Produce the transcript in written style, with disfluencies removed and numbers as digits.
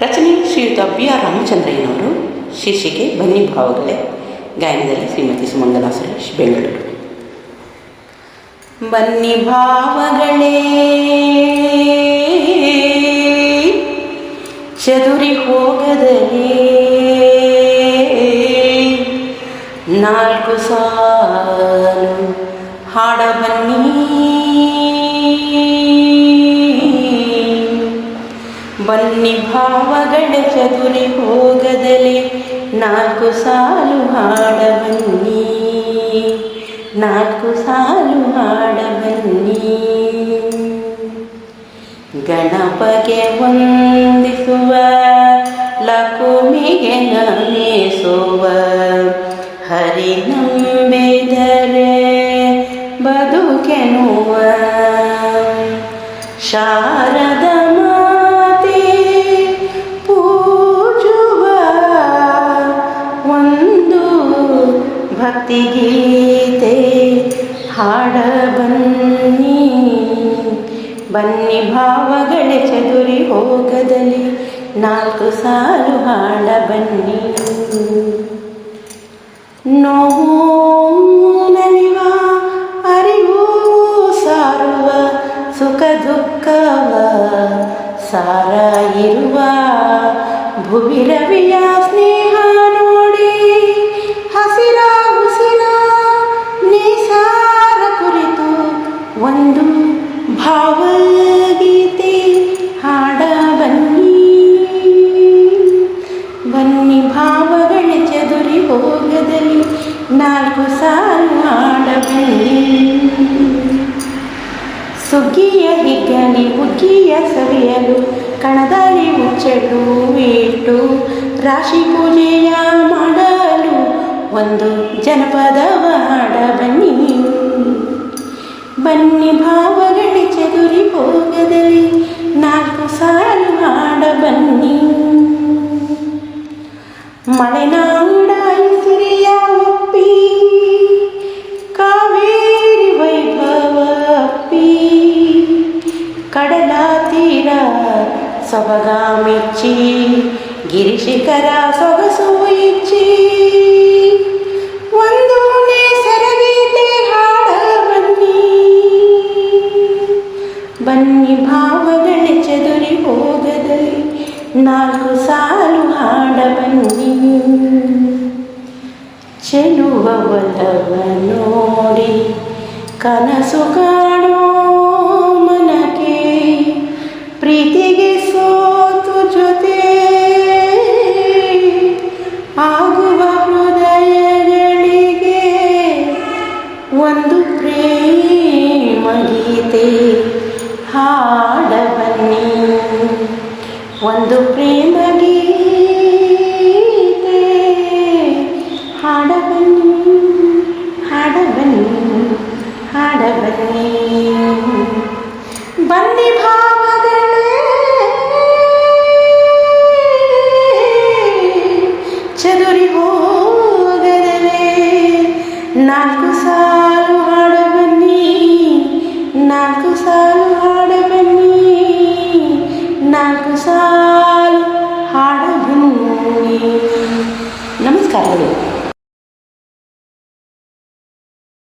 ರಚನೆ ಶ್ರೀಯುತ B R ರಾಮಚಂದ್ರಯ್ಯನವರು. ಶೀರ್ಷಿಕೆ ಬನ್ನಿ ಭಾವಗಳೇ. ಗಾಯನದಲ್ಲಿ ಶ್ರೀಮತಿ ಸುಮಂಗಲಾ ಸುರೇಶ್, ಬೆಂಗಳೂರು. ಬನ್ನಿ ಭಾವಗಳೇ ಚದುರಿ ಹೋಗದಲೇ ನಾಲ್ಕು ಸಾಲು ಹಾಡ ಬನ್ನಿ. ಬನ್ನಿ ಭಾವಗಳ ಚದುರಿ ಹೋಗದಲೇ ನಾಲ್ಕು ಸಾಲು ಹಾಡ ಬನ್ನಿ, ನಾಲ್ಕು ಸಾಲು ಹಾಡ ಬನ್ನಿ. ಗಣಪಗೆ ವಂದಿಸುವ ಲಕುಮಿಗೆ ನಮಿಸುವ ಹರಿ ನಂಬಿದರೆ ಬದುಕೆನುವ ಶಾರದ ಮಾತೆ ಪೂಜುವ ಒಂದು ಭಕ್ತಿಗೀತೆ ಹಾಡ ಬನ್ನಿ. ಬನ್ನಿ ಭಾವಗಳ ಚದುರಿ ಹೋಗದಲ್ಲಿ ನಾಲ್ಕು ಸಾಲು ಹಾಡ ಬನ್ನಿ. ನೋವು ನಲಿವ ಅರಿವು ಸಾರುವ ಸುಖ ದುಃಖವ ಸಾರ ಇರುವ ಭುವಿರವಿಯ ಸ್ನೇಹ ನೋಡಿ ಹಸಿರ ಉಸಿರ ನೇಸಾರ ಕುರಿತು ಒಂದು ಭಾವಗೀತೆ ಹಾಡ ಬನ್ನಿ. ಬನ್ನಿ ಭಾವಗಳ ಚದುರಿ ಹೋಗದಲ್ಲಿ ನಾಲ್ಕು ಸಾಲು ಹಾಡ ಬನ್ನಿ. ಸುಗ್ಗಿಯ ಹಿಗ್ಗಲಿ ಹುಗ್ಗಿಯ ಸವಿಯಲು ಕಣದಲ್ಲಿ ಮುಚ್ಚಲು ಇಟ್ಟು ರಾಶಿ ಪೂಜೆಯ ಮಾಡಲು ಒಂದು ಜನಪದವ ಹಾಡ ಬನ್ನಿ. ಬನ್ನಿ ಭಾವಗಳ ಚದುರಿ ಹೋಗದಲ್ಲಿ ನಾಲ್ಕು ಸಾಲು ಹಾಡ ಬನ್ನಿ. ಮಲೆನಾಡ ಸಿರಿಯ ಒಪ್ಪಿ ಕಾವೇರಿ ವೈಭವ ಅಪ್ಪಿ ಕಡಲ ತೀರ ಸೊಬಗ ಮೆಚ್ಚಿ ಗಿರಿಶಿಖರ ಸೊಗಸು ಇಚ್ಚಿ ಒಂದು ನೇಸರಗೀತೆ ಹಾಡ ಬನ್ನಿ. ಬನ್ನಿ ಭಾವಗಳ ಚದುರಿ ಹೋಗದಲ್ಲಿ ನಾಲ್ಕು ಸಾಲು ಹಾಡ ಬನ್ನಿ. ಚೆಲುವ ಒಲವ ನೋಡಿ ಕನಸು ಕಾಣೋ ಮನಕ್ಕೆ ಪ್ರೀತಿಗೆ ಸೋತು ಜೊತೆ ಆಗುವ ಹೃದಯಗಳಿಗೆ ಒಂದು ಪ್ರೇಮ ಗೀತೆ ಹಾಡ ಬನ್ನಿ. ಒಂದು ಪ್ರೇಮ ಗೀತೆ ಹಾಡ ಬನ್ನಿ, ಹಾಡ ಬನ್ನಿ, ಹಾಡ ಬನ್ನಿ. ಬನ್ನಿ